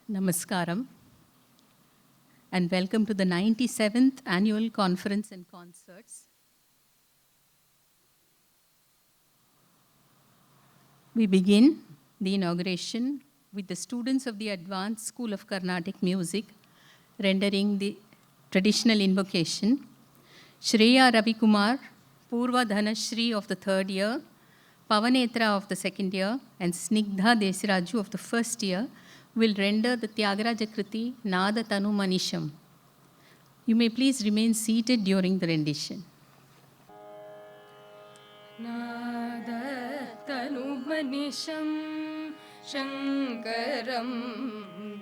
Namaskaram and welcome to the 97th Annual Conference and Concerts. We begin the inauguration with the students of the Advanced School of Carnatic Music rendering the traditional invocation. Shreya Ravikumar, Purva Dhanashri of the third year, Pavanetra of the second year, and Snigdha Desiraju of the first year will render the Tyagaraja Kriti Nada Tanu Manisham. You may please remain seated during the rendition. Nada Tanu Manisham Shankaram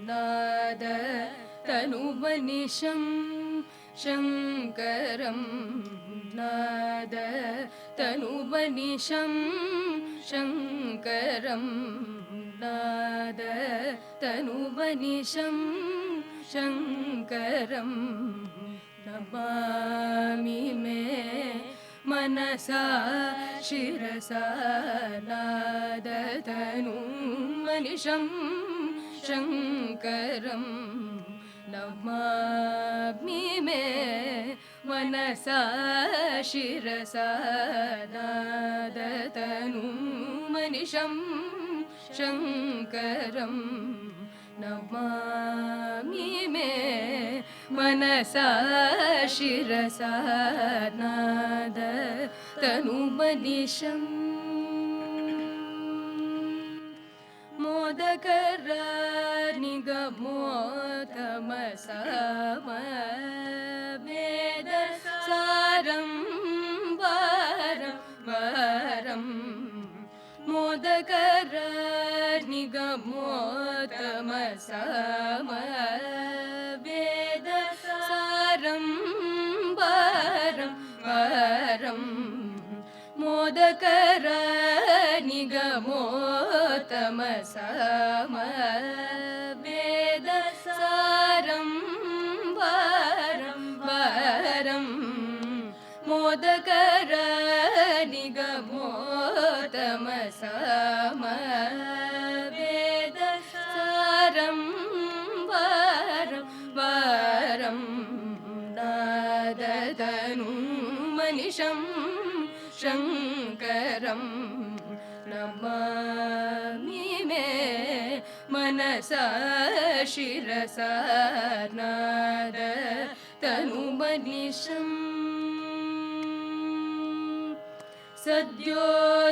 Nada Tanu Manisham Shankaram Nada Tanu Manisham Shankaram Nada Tanu Manisham Shankaram Namami Me Manasa Shirasa Nada Tanu Manisham Shankaram Namami Me Manasa Shirasa Nada Tanu Manisham Shankaram Namami Me Manasa Shirasa Nada Tanu Manisham Modakara Nigamotamasama Veda Saram Varam Varam Modakara Nigamotamasama Veda Saram Varam Varam Modakara Nigamotamasama Veda Saram Varam Varam Modakara Nigamotamasama Veda Saram Varam Varam Nada Tanu Manisham Shankaram Namami Me Manasa Shirasa Nada Tanu Manisham Sadyo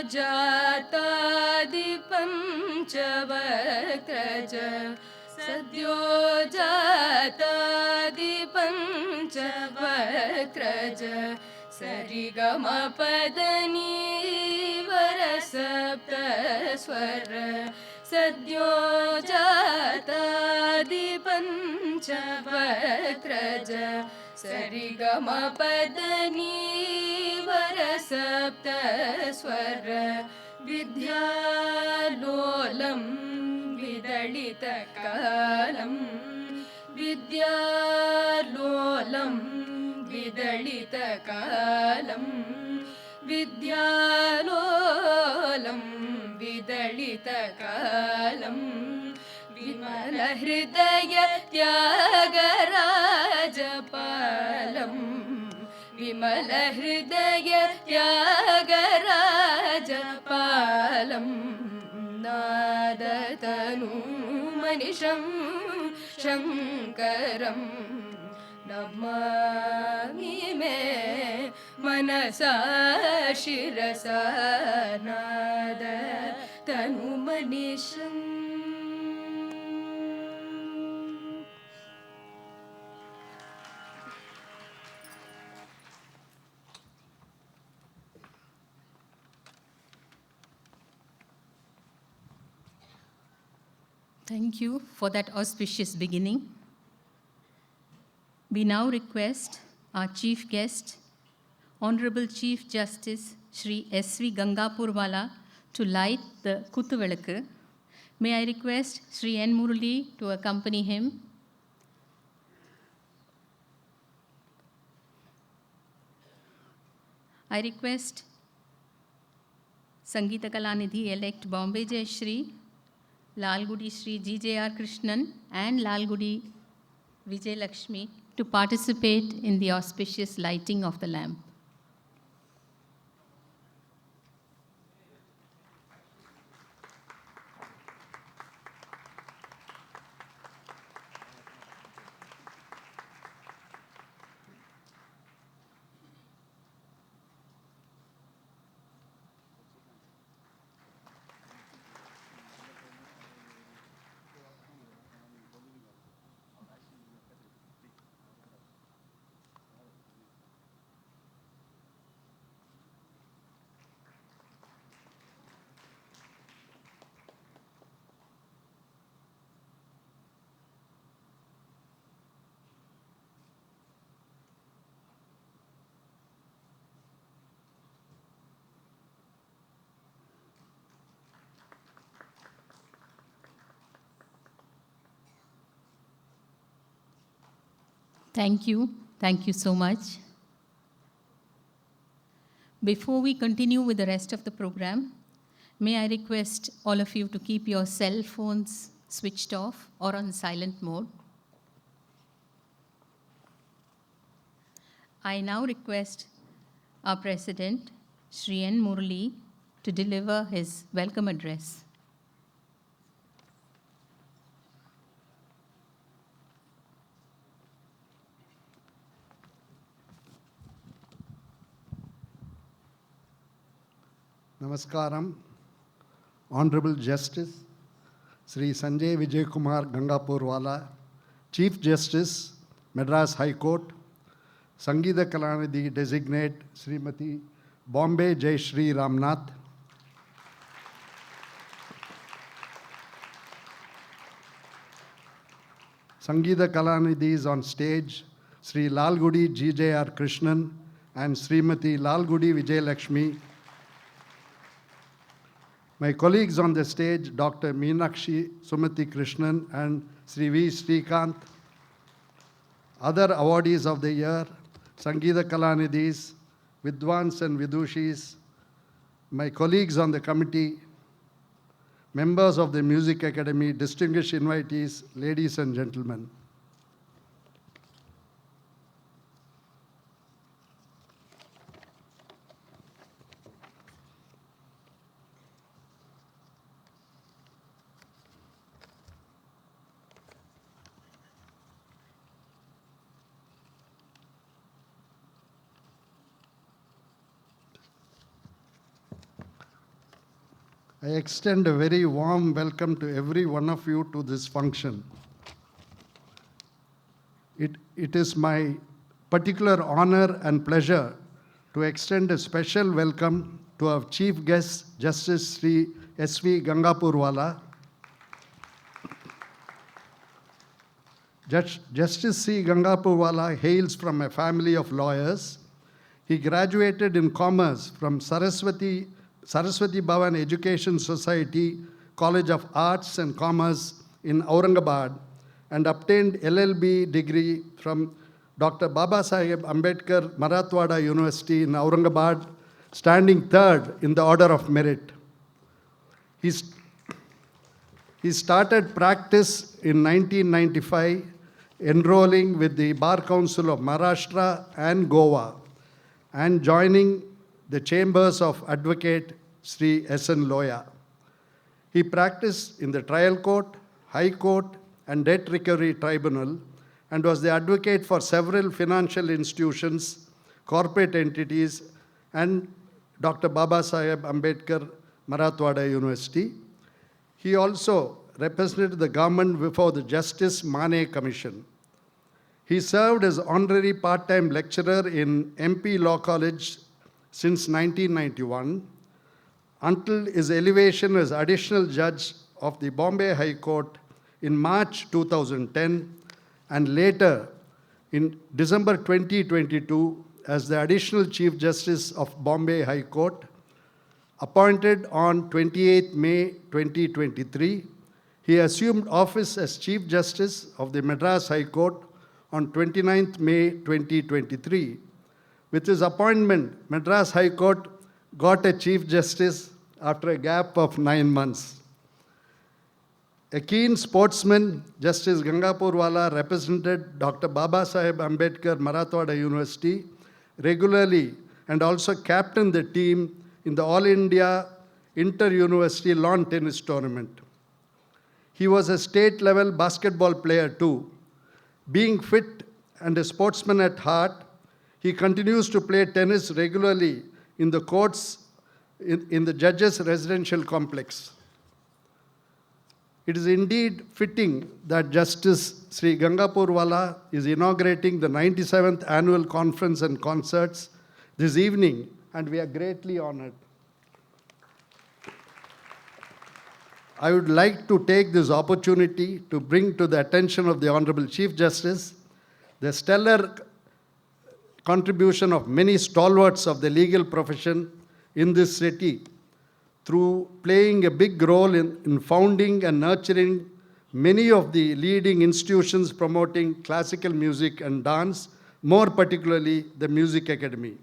Jatadi Panchavakraja Sadyo Jatadi Panchavakraja Sarigama Padani Varasapta Swara Sadyo Jatadi Panchavakraja Sarigama Padani Varasapta Swara Vidyalolam Vidalita Kalam Vidyalolam Vidalita Kalam Vidyalolam Vidalita Kalam Vimala Hridaya Tyagaraja Palam Vimala Hridaya Tyagaraja Palam Nada Tanu Manisham Shankaram Namami Me Manasa Shirasa Nada Tanu Manisham. Thank you for that auspicious beginning. We now request our chief guest, Honorable Chief Justice Shri S.V. Gangapurwala, to light the Kuthuvilakku. May I request Shri N. Murali to accompany him. I request Sangeeta Kalanidhi elect Bombay Jai Shri Lalgudi Shri G.J.R. Krishnan and Lalgudi Vijay Lakshmi to participate in the auspicious lighting of the lamp. Thank you. Thank you so much. Before we continue with the rest of the program, may I request all of you to keep your cell phones switched off or on silent mode. I now request our President, Shri N. Murali, to deliver his welcome address. Namaskaram, Honorable Justice Shri Sanjay Vijay Kumar Gangapurwala, Chief Justice, Madras High Court, Sangeeta Kalanidhi Designate Srimati Bombay Jai Shri Ramnath, Sangeeta Kalanidhi is on stage, Sri Lalgudi G.J.R. Krishnan and Srimati Lalgudi Vijay Lakshmi. My colleagues on the stage, Dr. Meenakshi Sumati Krishnan and Sri V. Srikanth. Other awardees of the year, Sangeeta Kalanidhis, Vidwans and Vidushis, my colleagues on the committee, members of the Music Academy, distinguished invitees, ladies and gentlemen. I extend a very warm welcome to every one of you to this function. It is my particular honor and pleasure to extend a special welcome to our Chief Guest, Justice Shri S.V. Gangapurwala. Justice C. Gangapurwala hails from a family of lawyers. He graduated in commerce from Saraswati Bhavan Education Society, College of Arts and Commerce in Aurangabad, and obtained LLB degree from Dr. Babasaheb Ambedkar Marathwada University in Aurangabad, standing third in the order of merit. He started practice in 1995, enrolling with the Bar Council of Maharashtra and Goa, and joining the chambers of Advocate Sri S.N. Loya. He practiced in the trial court, high court, and debt recovery tribunal, and was the advocate for several financial institutions, corporate entities, and Dr. Babasaheb Ambedkar Marathwada University. He also represented the government before the Justice Mane Commission. He served as honorary part-time lecturer in MP Law College since 1991, until his elevation as additional judge of the Bombay High Court in March 2010, and later in December 2022 as the additional Chief Justice of Bombay High Court. Appointed on 28 May 2023, he assumed office as Chief Justice of the Madras High Court on 29 May 2023. With his appointment, Madras High Court got a Chief Justice after a gap of 9 months. A keen sportsman, Justice Gangapurwala represented Dr. Baba Saheb Ambedkar Marathwada University regularly and also captained the team in the All India Inter-University Lawn Tennis Tournament. He was a state-level basketball player too. Being fit and a sportsman at heart, he continues to play tennis regularly in the courts in the Judges' Residential Complex. It is indeed fitting that Justice Shri Gangapurwala is inaugurating the 97th Annual Conference and Concerts this evening, and we are greatly honored. I would like to take this opportunity to bring to the attention of the Honorable Chief Justice the stellar contribution of many stalwarts of the legal profession in this city through playing a big role in founding and nurturing many of the leading institutions promoting classical music and dance, more particularly the Music Academy.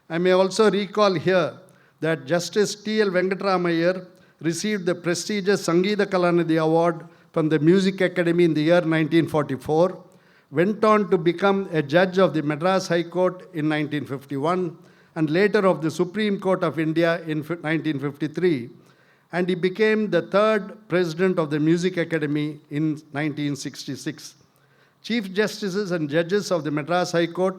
I may also recall here that Justice T.L. Venkatramayar received the prestigious Sangeeta Kalanidhi Award from the Music Academy in the year 1944, went on to become a judge of the Madras High Court in 1951, and later of the Supreme Court of India in 1953, and he became the third president of the Music Academy in 1966. Chief Justices and judges of the Madras High Court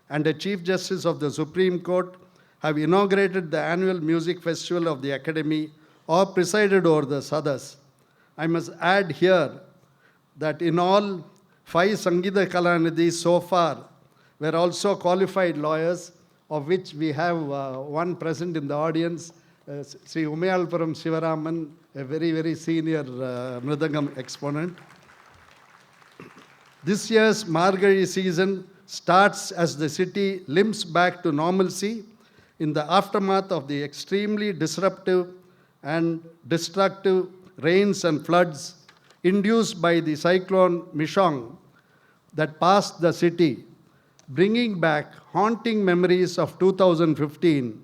and the Chief Justice of the Supreme Court have inaugurated the annual music festival of the Academy or presided over the Sadas. I must add here that in all, 5 Sangeeta Kalanidhis so far were also qualified lawyers, of which we have one present in the audience, Sri Umayalpuram Sivaraman, a very, very senior Mridangam exponent. This year's Margazhi season starts as the city limps back to normalcy in the aftermath of the extremely disruptive and destructive rains and floods induced by the cyclone Mishong that passed the city, bringing back haunting memories of 2015.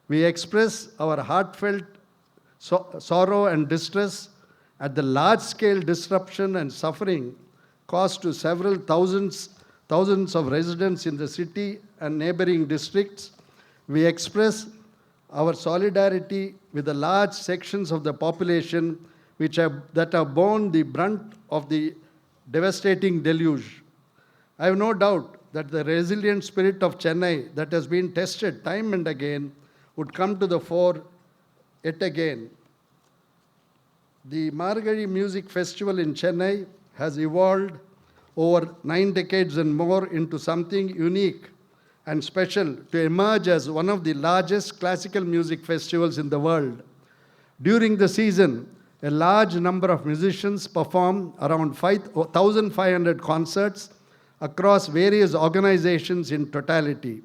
We express our heartfelt sorrow and distress at the large-scale disruption and suffering caused to several thousands of residents in the city and neighboring districts. We express our solidarity with the large sections of the population that have borne the brunt of the devastating deluge. I have no doubt that the resilient spirit of Chennai that has been tested time and again would come to the fore yet again. The Margazhi Music Festival in Chennai has evolved over 9 decades and more into something unique and special to emerge as one of the largest classical music festivals in the world. During the season, a large number of musicians perform around 1,500 concerts across various organizations in totality.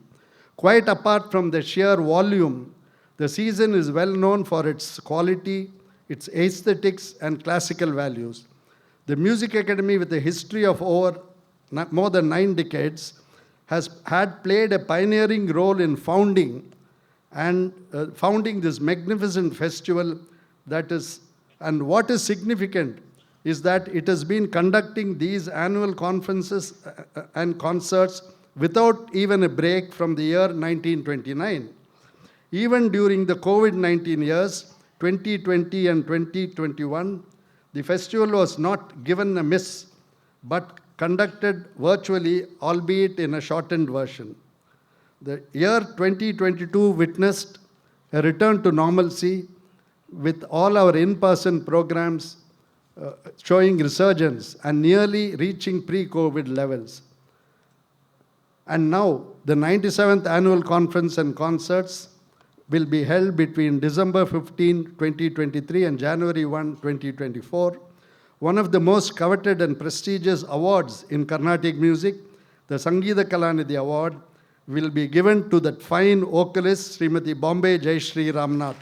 Quite apart from the sheer volume, the season is well known for its quality, its aesthetics, and classical values. The Music Academy, with a history of more than 9 decades, had played a pioneering role in founding this magnificent festival and what is significant is that it has been conducting these annual conferences and concerts without even a break from the year 1929. Even during the COVID-19 years, 2020 and 2021, the festival was not given a miss, but conducted virtually, albeit in a shortened version. The year 2022 witnessed a return to normalcy with all our in-person programs showing resurgence and nearly reaching pre-COVID levels. And now, the 97th Annual Conference and Concerts will be held between December 15, 2023 and January 1, 2024. One of the most coveted and prestigious awards in Carnatic music, the Sangeeta Kalanidhi Award, will be given to that fine vocalist, Srimati Bombay Jayashree Ramnath.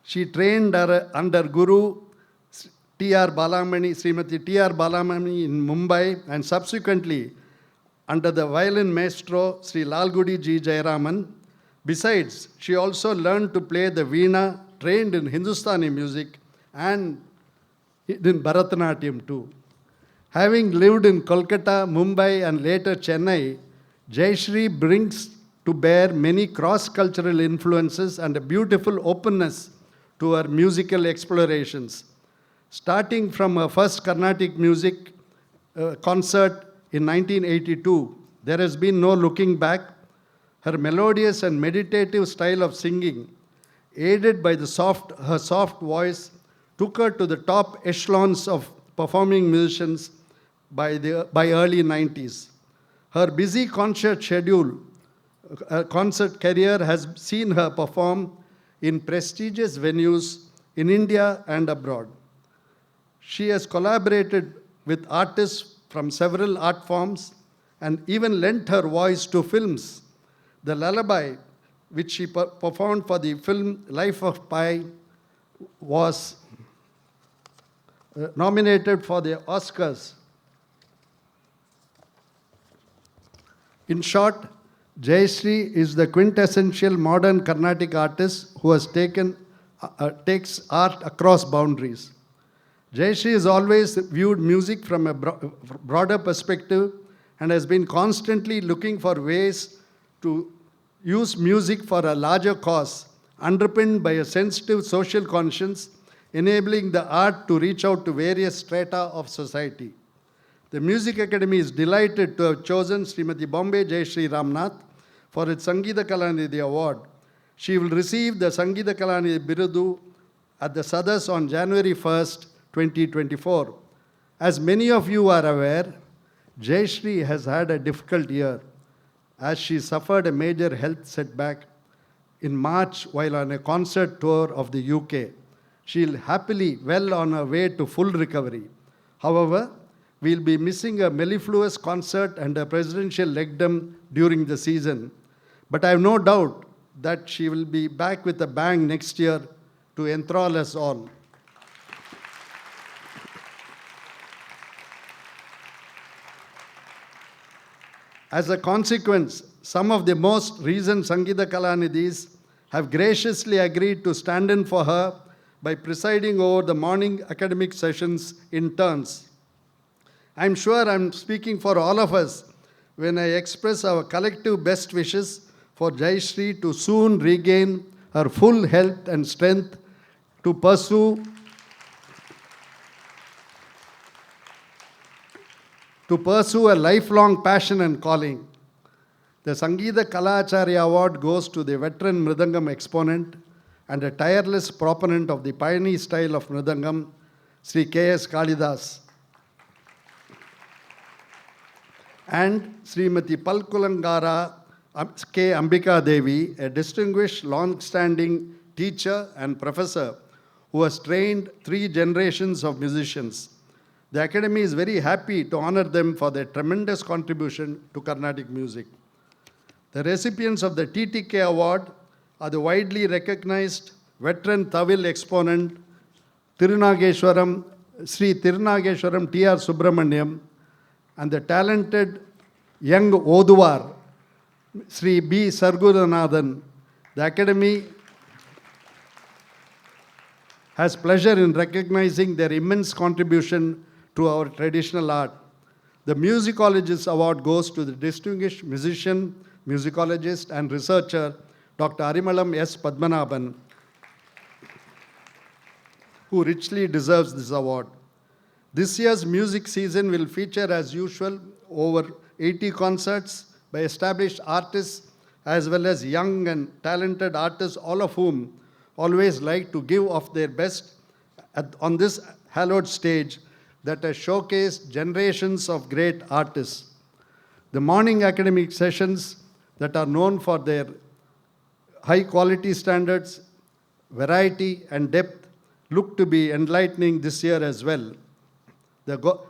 She trained under Guru T.R. Balamani, Srimati T.R. Balamani in Mumbai, and subsequently under the violin maestro Sri Lalgudi G. Jayaraman, Besides, she also learned to play the veena, trained in Hindustani music and in Bharatanatyam too. Having lived in Kolkata, Mumbai, and later Chennai, Shri brings to bear many cross-cultural influences and a beautiful openness to her musical explorations. Starting from her first Carnatic music concert in 1982, there has been no looking back. Her melodious and meditative style of singing, aided by her soft voice, took her to the top echelons of performing musicians by early 90s. Her busy concert career has seen her perform in prestigious venues in India and abroad. She has collaborated with artists from several art forms and even lent her voice to films. The lullaby, which she performed for the film Life of Pi, was nominated for the Oscars. In short, Shri is the quintessential modern Carnatic artist who has takes art across boundaries. Shri has always viewed music from a broader perspective and has been constantly looking for ways to use music for a larger cause, underpinned by a sensitive social conscience, enabling the art to reach out to various strata of society. The Music Academy is delighted to have chosen Srimati Bombay Jayashree Ramnath for its Sangeeta Kalanidhi Award. She will receive the Sangeeta Kalanidhi Birudu at the Sadas on January 1st, 2024. As many of you are aware, Jayashree has had a difficult year as she suffered a major health setback in March while on a concert tour of the UK. She'll happily well on her way to full recovery. However, we'll be missing a mellifluous concert and a presidential legdom during the season. But I have no doubt that she will be back with a bang next year to enthrall us all. As a consequence, some of the most recent Sangeeta Kalanidhis have graciously agreed to stand in for her by presiding over the morning academic sessions in turns. I'm sure I'm speaking for all of us when I express our collective best wishes for Jayashree to soon regain her full health and strength to pursue a lifelong passion and calling. The Sangeeta Kalacharya Award goes to the veteran Mridangam exponent and a tireless proponent of the pioneer style of Mridangam, Shri K.S. Kalidas, and Srimati Palkulangara K. Ambika Devi, a distinguished long-standing teacher and professor who has trained 3 generations of musicians. The Academy is very happy to honor them for their tremendous contribution to Carnatic music. The recipients of the TTK Award are the widely recognized veteran Tamil exponent Tirunageshwaram, Sri Tirunageshwaram T.R. Subramaniam, and the talented young Oduvar, Sri B. Sarguranathan. The Academy has pleasure in recognizing their immense contribution to our traditional art. The Musicologist Award goes to the distinguished musician, musicologist, and researcher, Dr. Arimalam S. Padmanabhan, who richly deserves this award. This year's music season will feature, as usual, over 80 concerts by established artists as well as young and talented artists, all of whom always like to give of their best on this hallowed stage that has showcased generations of great artists. The morning academic sessions that are known for their high quality standards, variety, and depth look to be enlightening this year as well.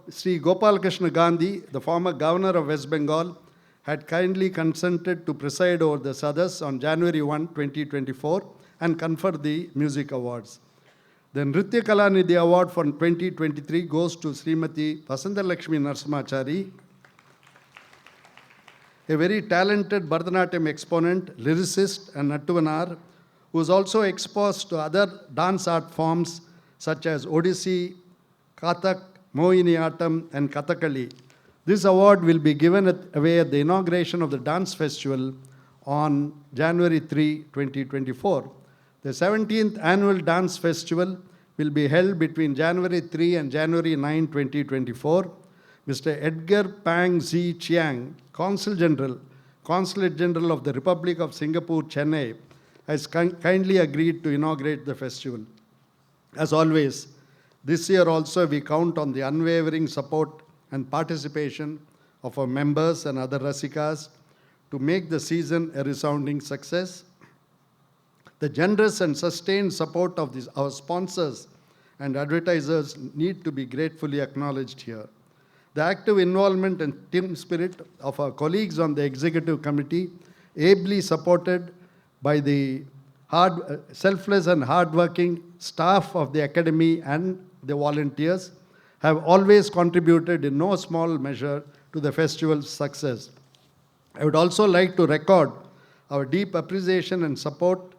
Sri Gopal Krishna Gandhi, the former governor of West Bengal, had kindly consented to preside over the Sadas on January 1, 2024 and confer the music awards. The Nritya Kalanidhi Award for 2023 goes to Srimati Vasanta Lakshmi Narasimhachari, a very talented Bharatanatyam exponent, lyricist, and Nattuvanar, who is also exposed to other dance art forms such as Odissi, Kathak, Mohiniyattam, and Kathakali. This award will be given away at the inauguration of the dance festival on January 3, 2024. The 17th annual dance festival will be held between January 3 and January 9, 2024. Mr. Edgar Pang Z. Chiang, Consulate General of the Republic of Singapore, Chennai, has kindly agreed to inaugurate the festival. As always, this year also we count on the unwavering support and participation of our members and other Rasikas to make the season a resounding success. The generous and sustained support of our sponsors and advertisers need to be gratefully acknowledged here. The active involvement and team spirit of our colleagues on the executive committee, ably supported by the selfless and hardworking staff of the academy and the volunteers, have always contributed in no small measure to the festival's success. I would also like to record our deep appreciation and support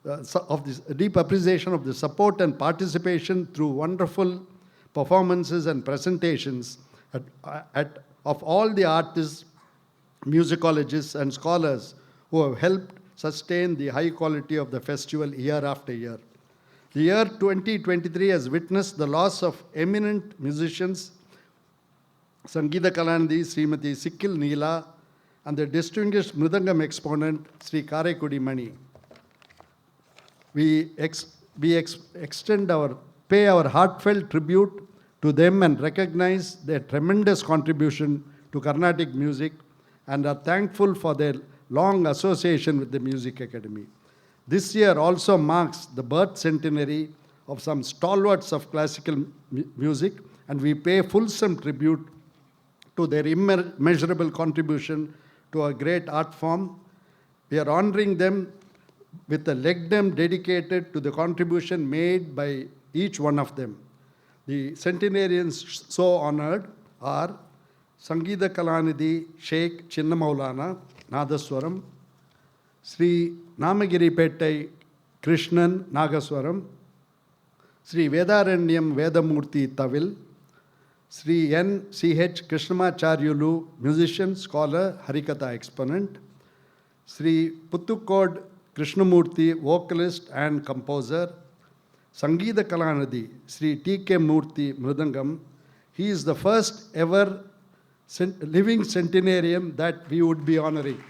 of the support and participation through wonderful performances and presentations of all the artists, musicologists, and scholars who have helped sustain the high quality of the festival year after year. The year 2023 has witnessed the loss of eminent musicians, Sangeeta Kalanidhi, Srimati Sikkil Neela, and the distinguished Mridangam exponent, Sri Karaikudi Mani. We pay our heartfelt tribute to them and recognize their tremendous contribution to Carnatic music and are thankful for their long association with the Music Academy. This year also marks the birth centenary of some stalwarts of classical music, and we pay fulsome tribute to their immeasurable contribution to a great art form. We are honoring them with a legdom dedicated to the contribution made by each one of them. The centenarians so honored are Sangeeta Kalanidhi Sheikh Chinna Maulana, Nadaswaram, Sri Namagiri Pettai Krishnan Nagaswaram, Sri Vedaranyam Vedamurti Tavil, Sri N. C.H. Krishnamacharyulu, musician, scholar, Harikatha exponent, Sri Puttukod Krishnamurti, vocalist and composer, Sangeeta Kalanidhi, Sri T.K. Murthy, Mridangam. He is the first ever living centenarian that we would be honoring.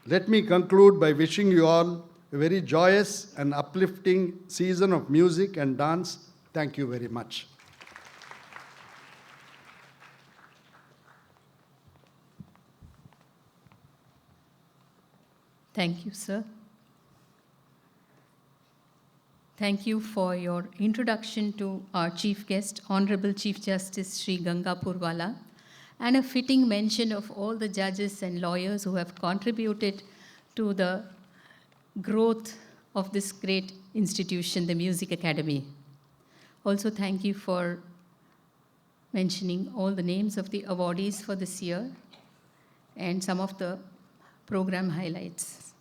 Let me conclude by wishing you all a very joyous and uplifting season of music and dance. Thank you very much. Thank you, sir. Thank you for your introduction to our chief guest, Honorable Chief Justice Shri Gangapurwala, and a fitting mention of all the judges and lawyers who have contributed to the growth of this great institution, the Music Academy. Also, thank you for mentioning all the names of the awardees for this year and some of the program highlights.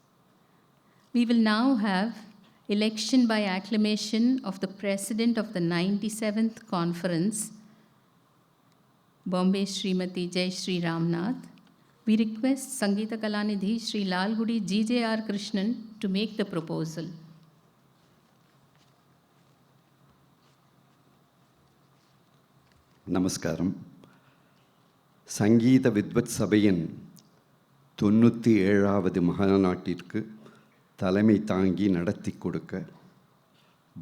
We will now have election by acclamation of the President of the 97th Conference, Bombay Srimati Jai Shri Ramnath. We request Sangeeta Kalanidhi Shri Lalgudi G.J.R. Krishnan to make the proposal. Namaskaram. சங்கீத வித்வத் சபையின் 97வது மகாநாட்டிற்கு தலைமை தாங்கி நடத்தி கொடுக்க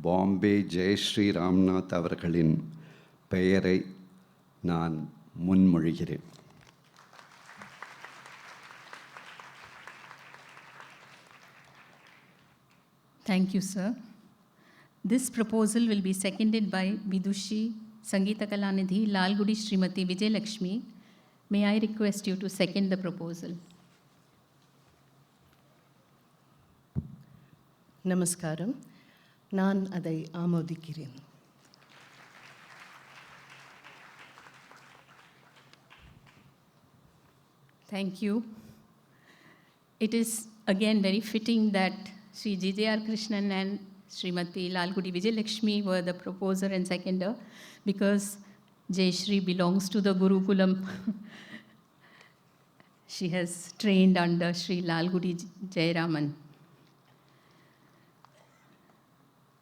பாம்பே ஜெயஸ்ரீ ராம்நாத் அவர்களின் பெயரை நான் முன்மொழிகிறேன். Thank you, sir. This proposal will be seconded by Vidushi Sangeeta Kalanidhi Lalgudi Srimati Vijay Lakshmi. May I request you to second the proposal? நமஸ்காரம். நான் அதை ஆமோதிக்கிறேன். Thank you. It is again very fitting that Sri J.J.R. Krishnan and Srimati Lalgudi Vijayalakshmi were the proposer and seconder, because Shri belongs to the Gurukulam. She has trained under Sri Lalgudi Jayaraman.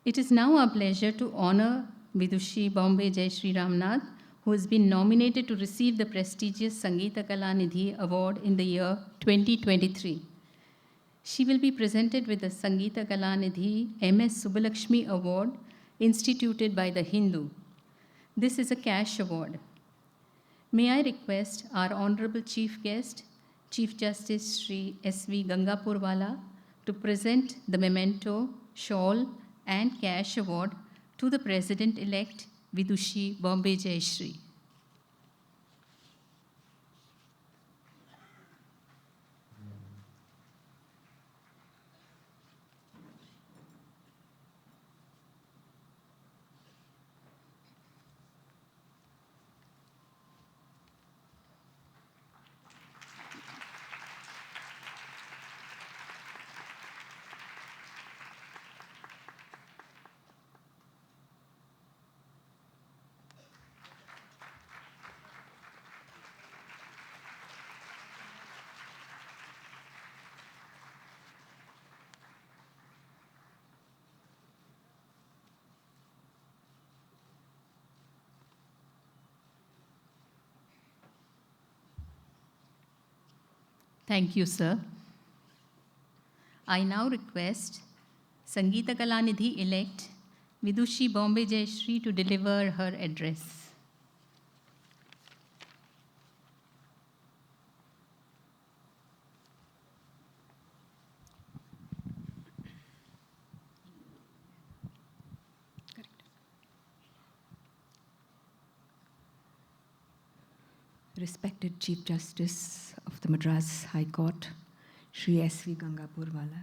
It is now our pleasure to honor Vidushi Bombay Shri Ramnath, who has been nominated to receive the prestigious Sangeeta Kalanidhi Award in the year 2023. She will be presented with the Sangeeta Kalanidhi M.S. Subbalakshmi Award instituted by the Hindu. This is a cash award. May I request our Honorable Chief Guest, Chief Justice Shri S.V. Gangapurwala, to present the memento, shawl, and cash award to the President-elect Vidushi Bombay Shri. Thank you, sir. I now request Sangeeta Kalanidhi-elect Vidushi Bombay Shri to deliver her address. Respected Chief Justice of the Madras High Court, Shri S.V. Gangapurwala.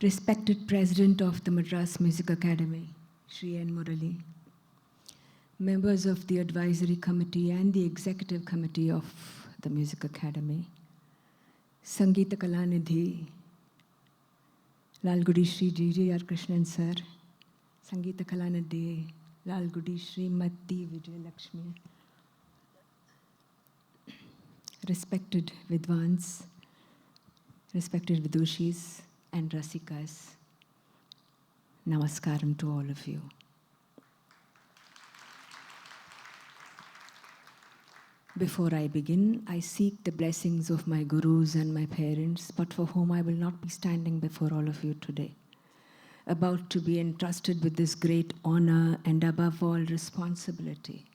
Respected President of the Madras Music Academy, Shri N. Murali. Members of the Advisory Committee and the Executive Committee of the Music Academy. Sangeeta Kalanidhi, Lalgudi Shri J.J.R. Krishnan Sir, Sangeeta Kalanidhi, Lalgudi Shri Mati Vijayalakshmi. Respected Vidwans, respected Vidushis and Rasikas, Namaskaram to all of you. Before I begin, I seek the blessings of my gurus and my parents, but for whom I will not be standing before all of you today, about to be entrusted with this great honor and above all responsibility.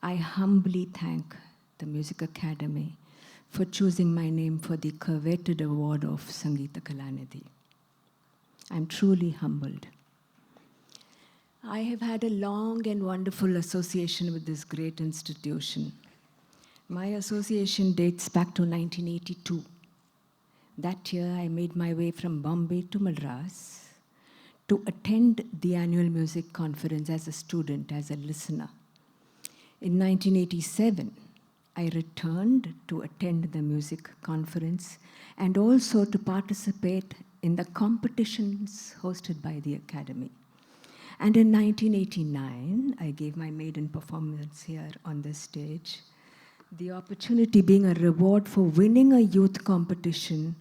I humbly thank the Music Academy for choosing my name for the coveted award of Sangeeta Kalanidhi. I'm truly humbled. I have had a long and wonderful association with this great institution. My association dates back to 1982. That year, I made my way from Bombay to Madras to attend the annual music conference as a student, as a listener. In 1987, I returned to attend the music conference and also to participate in the competitions hosted by the Academy. And in 1989, I gave my maiden performance here on this stage, the opportunity being a reward for winning a youth competition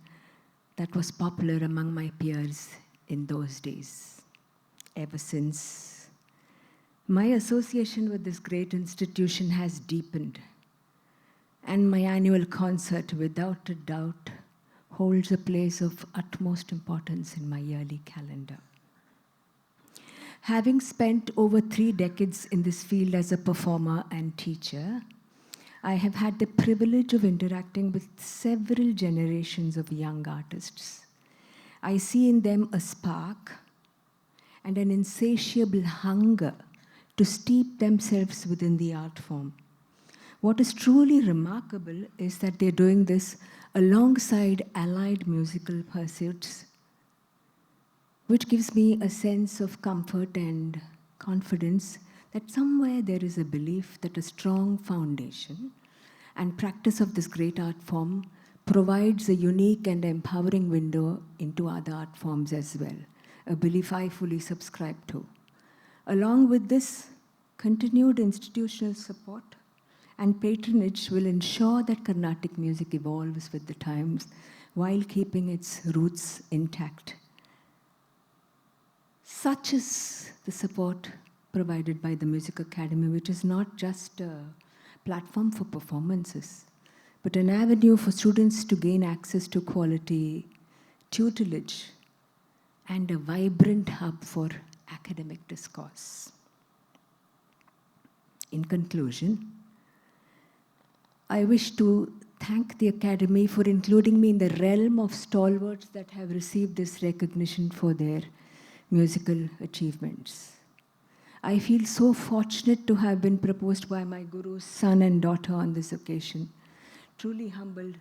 that was popular among my peers in those days. Ever since, my association with this great institution has deepened, and my annual concert, without a doubt, holds a place of utmost importance in my yearly calendar. Having spent over 3 decades in this field as a performer and teacher, I have had the privilege of interacting with several generations of young artists. I see in them a spark and an insatiable hunger to steep themselves within the art form. What is truly remarkable is that they're doing this alongside allied musical pursuits, which gives me a sense of comfort and confidence that somewhere there is a belief that a strong foundation and practice of this great art form provides a unique and empowering window into other art forms as well, a belief I fully subscribe to. Along with this, continued institutional support and patronage will ensure that Carnatic music evolves with the times while keeping its roots intact. Such is the support provided by the Music Academy, which is not just a platform for performances, but an avenue for students to gain access to quality tutelage and a vibrant hub for academic discourse. In conclusion, I wish to thank the Academy for including me in the realm of stalwarts that have received this recognition for their musical achievements. I feel so fortunate to have been proposed by my guru's son and daughter on this occasion. Truly humbled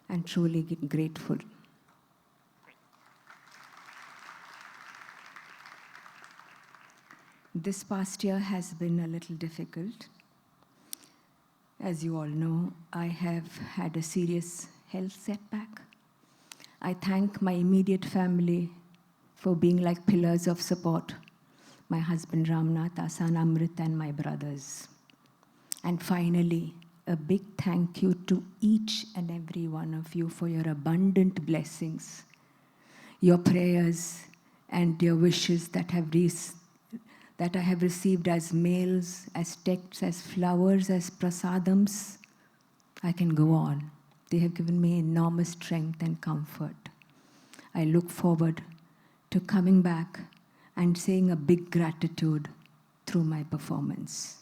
and truly grateful. This past year has been a little difficult. As you all know, I have had a serious health setback. I thank my immediate family for being like pillars of support. My husband Ramnath, Asan Amrit, and my brothers. And finally, a big thank you to each and every one of you for your abundant blessings, your prayers, and your wishes that I have received as mails, as texts, as flowers, as prasadams. I can go on. They have given me enormous strength and comfort. I look forward to coming back and saying a big gratitude through my performance.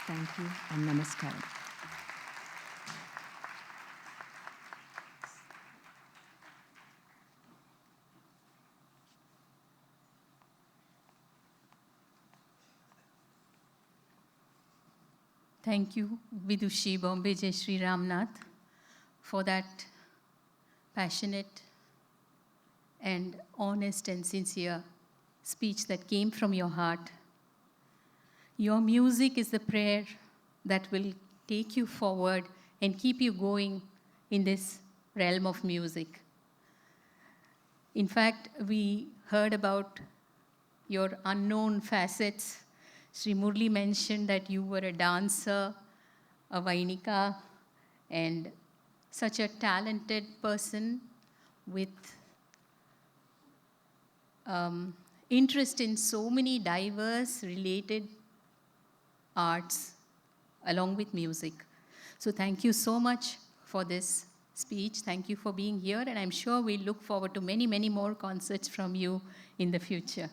Thank you and namaskaram. Thank you, Vidushi Bombay Shri Ramnath, for that passionate and honest and sincere speech that came from your heart. Your music is the prayer that will take you forward and keep you going in this realm of music. In fact, we heard about your unknown facets. Sri Murli mentioned that you were a dancer, a Vainika, and such a talented person with interest in so many diverse related arts along with music. So thank you so much for this speech. Thank you for being here, and I'm sure we look forward to many, many more concerts from you in the future.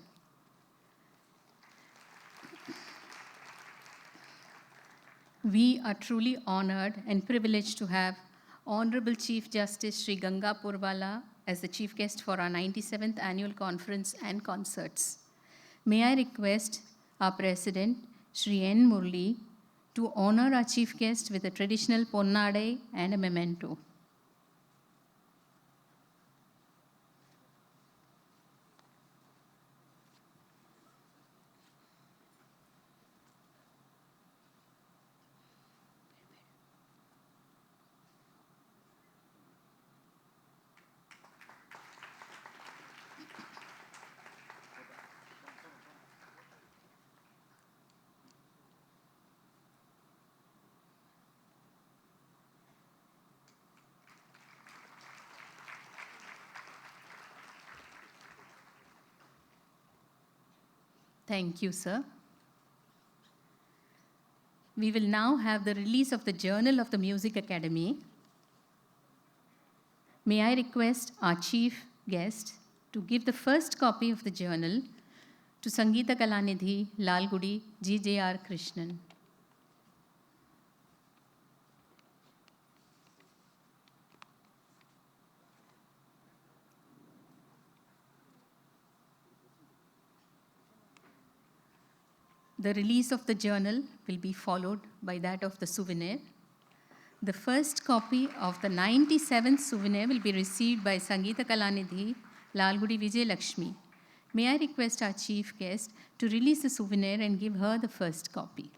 We are truly honored and privileged to have Honorable Chief Justice Shri Gangapurwala as the chief guest for our 97th annual conference and concerts. May I request our President, Shri N. Murli, to honor our chief guest with a traditional ponnadai and a memento. Thank you, sir. We will now have the release of the Journal of the Music Academy. May I request our chief guest to give the first copy of the journal to Sangeeta Kalanidhi, Lalgudi, G.J.R. Krishnan. The release of the journal will be followed by that of the souvenir. The first copy of the 97th souvenir will be received by Sangeeta Kalanidhi, Lalgudi Vijay Lakshmi. may I request our chief guest to release the souvenir and give her the first copy.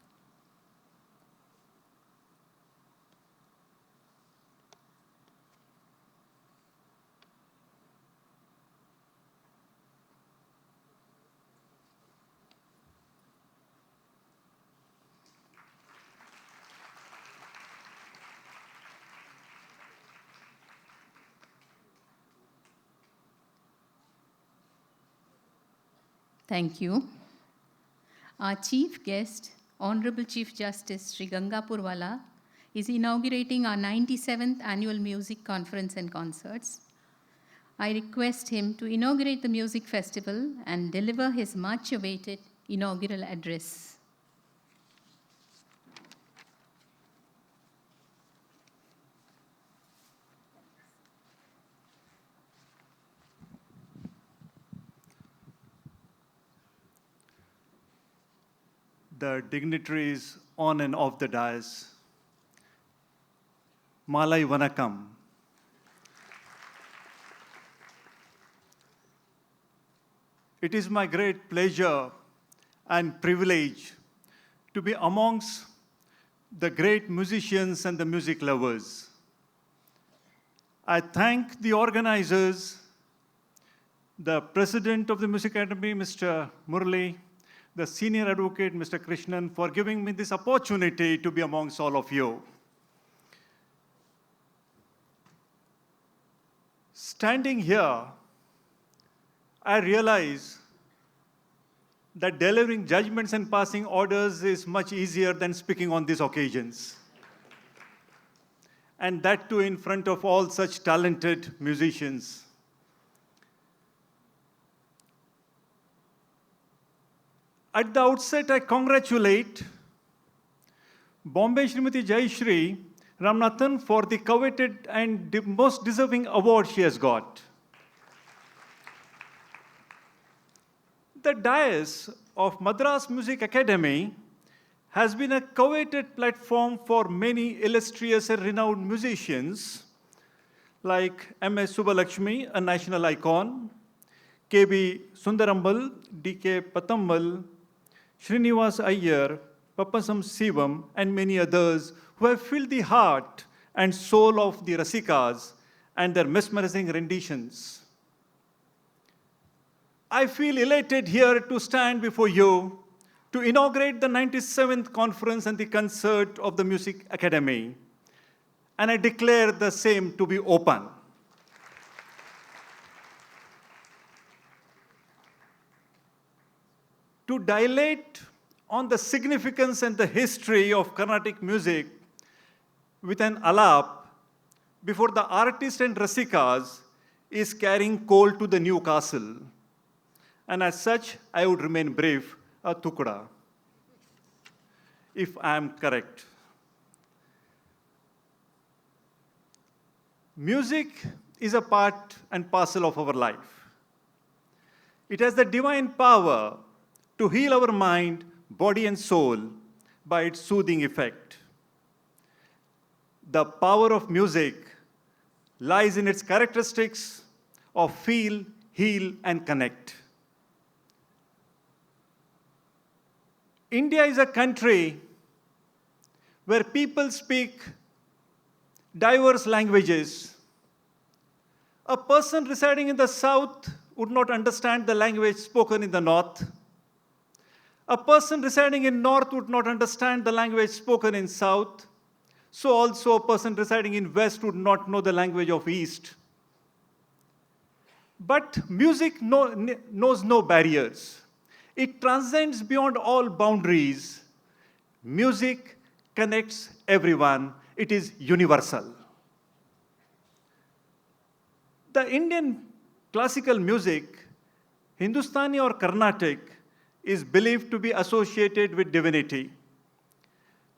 Thank you. Our chief guest, Honorable Chief Justice Shri Gangapurwala, is inaugurating our 97th Annual Music Conference and Concerts. I request him to inaugurate the music festival and deliver his much-awaited inaugural address. The dignitaries on and off the dais, Malai Vanakkam. It is my great pleasure and privilege to be amongst the great musicians and the music lovers. I thank the organizers, the president of the Music Academy, Mr. Murali, the senior advocate, Mr. Krishnan, for giving me this opportunity to be amongst all of you. Standing here, I realize that delivering judgments and passing orders is much easier than speaking on these occasions. And that too in front of all such talented musicians. At the outset, I congratulate Bombay Srimati Shri Ramanathan for the coveted and most deserving award she has got. The dais of Madras Music Academy has been a coveted platform for many illustrious and renowned musicians like M.S. Subbalakshmi, a national icon, K.B. Sundarambal, D.K. Patammal, Srinivas Iyer, Papasam Sivam, and many others who have filled the heart and soul of the Rasikas and their mesmerizing renditions. I feel elated here to stand before you to inaugurate the 97th conference and the concert of the Music Academy. And I declare the same to be open. To dilate on the significance and the history of Carnatic music with an alap before the artists and Rasikas is carrying coal to the new castle. And as such, I would remain brief, a tukda, if I am correct. Music is a part and parcel of our life. It has the divine power to heal our mind, body, and soul by its soothing effect. The power of music lies in its characteristics of feel, heal, and connect. India is a country where people speak diverse languages. A person residing in the south would not understand the language spoken in the north. A person residing in north would not understand the language spoken in south. So also a person residing in west would not know the language of east. But music knows no barriers. It transcends beyond all boundaries. Music connects everyone. It is universal. The Indian classical music, Hindustani or Carnatic, is believed to be associated with divinity.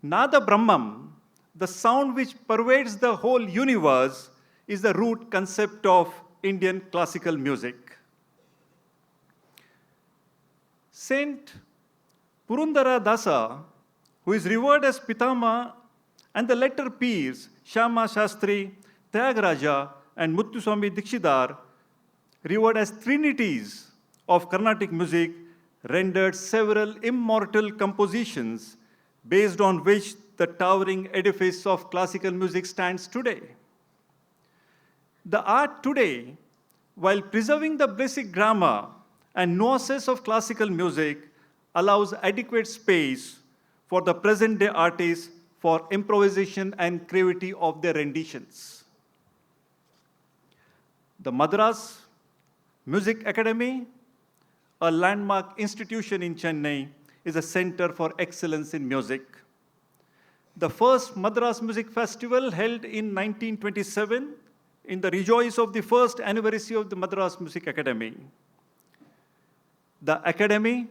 Nada Brahmam, the sound which pervades the whole universe, is the root concept of Indian classical music. Saint Purundara Dasa, who is revered as Pitama, and the later peers, Shyama Shastri, Tyagaraja, and Muthuswami Dikshidhar, revered as trinities of Carnatic music rendered several immortal compositions based on which the towering edifice of classical music stands today. The art today, while preserving the basic grammar and nuances of classical music, allows adequate space for the present-day artists for improvisation and creativity of their renditions. The Madras Music Academy, a landmark institution in Chennai, is a center for excellence in music. The first Madras Music Festival held in 1927 in the rejoice of the first anniversary of the Madras Music Academy. The Academy,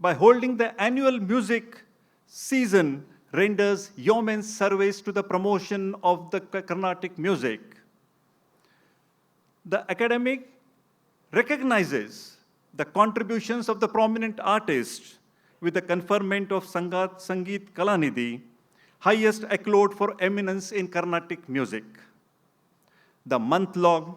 by holding the annual music season, renders yeoman service to the promotion of the Carnatic music. The Academy recognizes the contributions of the prominent artists with the conferment of Sangeet Kalanidhi, highest accolade for eminence in Carnatic music. The month-long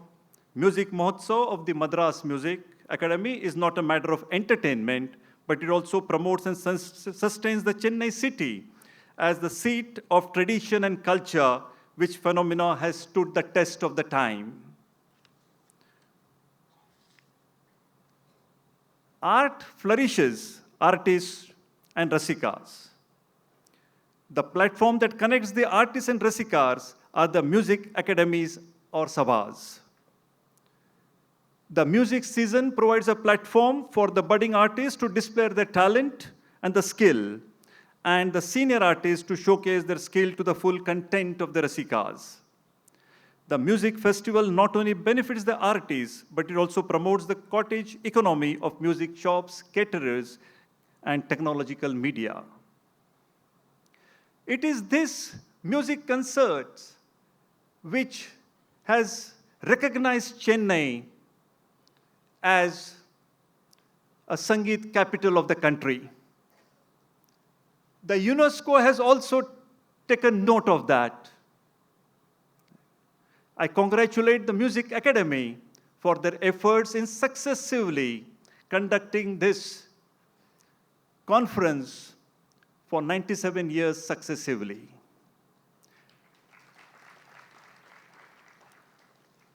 Music Mahotsav of the Madras Music Academy is not a matter of entertainment, but it also promotes and sustains the Chennai city as the seat of tradition and culture, which phenomena has stood the test of the time. Art flourishes artists and rasikas. The platform that connects the artists and rasikas are the music academies or sabhas. The music season provides a platform for the budding artists to display their talent and the skill, and the senior artists to showcase their skill to the full content of the rasikas. The music festival not only benefits the artists, but it also promotes the cottage economy of music shops, caterers, and technological media. It is this music concerts which has recognized Chennai as a Sangeet capital of the country. The UNESCO has also taken note of that. I congratulate the Music Academy for their efforts in successively conducting this conference for 97 years successively.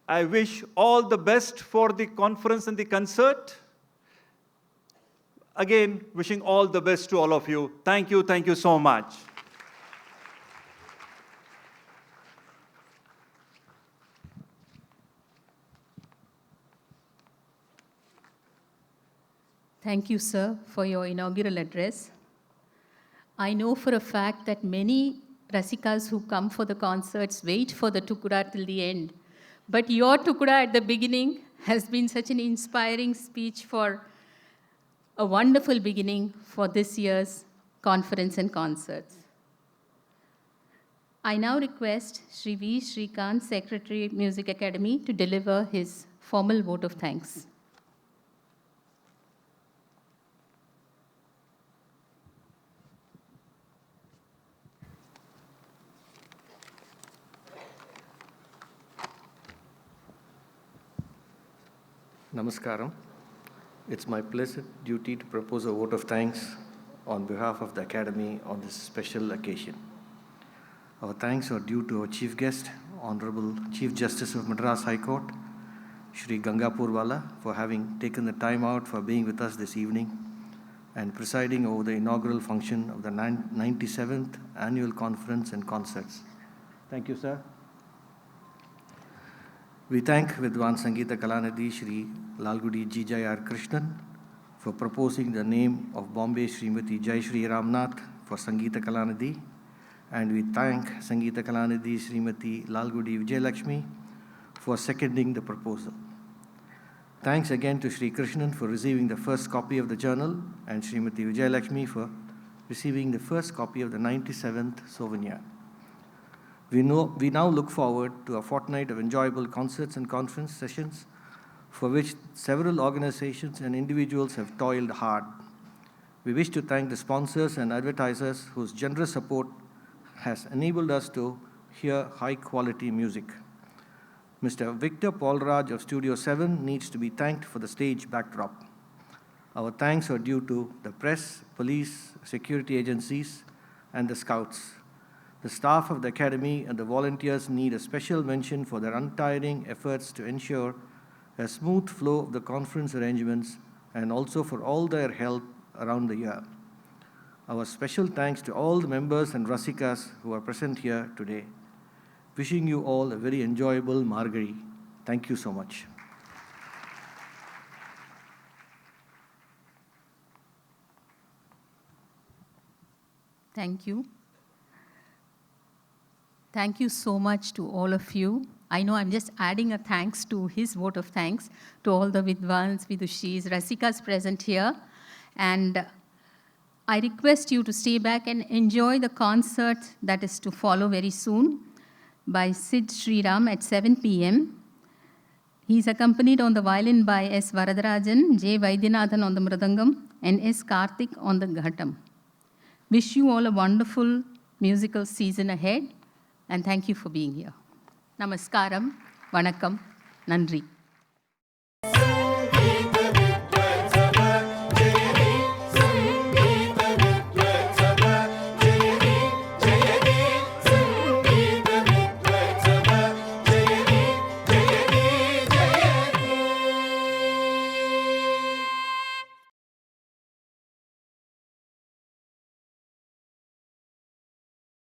I wish all the best for the conference and the concert. Again, wishing all the best to all of you. Thank you so much. Thank you, sir, for your inaugural address. I know for a fact that many Rasikas who come for the concerts wait for the Tukura till the end. But your Tukura at the beginning has been such an inspiring speech for a wonderful beginning for this year's conference and concerts. I now request Shri V. Shrikant, Secretary, Music Academy, to deliver his formal vote of thanks. Namaskaram. It's my blessed duty to propose a vote of thanks on behalf of the Academy on this special occasion. Our thanks are due to our Chief Guest, Honorable Chief Justice of Madras High Court, Shri Gangapurwala, for having taken the time out for being with us this evening and presiding over the inaugural function of the 97th Annual Conference and Concerts. Thank you, sir. We thank Vidwan Sangeeta Kalanidhi Shri Lalgudi Jijayar Krishnan for proposing the name of Bombay Srimati Jai Shri Ramnath for Sangeeta Kalanidhi, and we thank Sangeeta Kalanidhi Srimati Lalgudi Vijayalakshmi for seconding the proposal. Thanks again to Shri Krishnan for receiving the first copy of the journal and Srimati Vijayalakshmi for receiving the first copy of the 97th souvenir. We now look forward to a fortnight of enjoyable concerts and conference sessions for which several organizations and individuals have toiled hard. We wish to thank the sponsors and advertisers whose generous support has enabled us to hear high-quality music. Mr. Victor Paulraj of Studio 7 needs to be thanked for the stage backdrop. Our thanks are due to the press, police, security agencies, and the scouts. The staff of the Academy and the volunteers need a special mention for their untiring efforts to ensure a smooth flow of the conference arrangements and also for all their help around the year. Our special thanks to all the members and Rasikas who are present here today. Wishing you all a very enjoyable Margari. Thank you so much. Thank you. Thank you so much to all of you. I know I'm just adding a thanks to his vote of thanks to all the Vidwans, Vidushis, Rasikas present here. And I request you to stay back and enjoy the concert that is to follow very soon by Sid Sriram at 7 p.m. He is accompanied on the violin by S. Varadarajan, J. Vaidyanathan on the mridangam, and S. Karthik on the ghatam. Wish you all a wonderful musical season ahead, and thank you for being here. Namaskaram, Vanakkam, Nandri.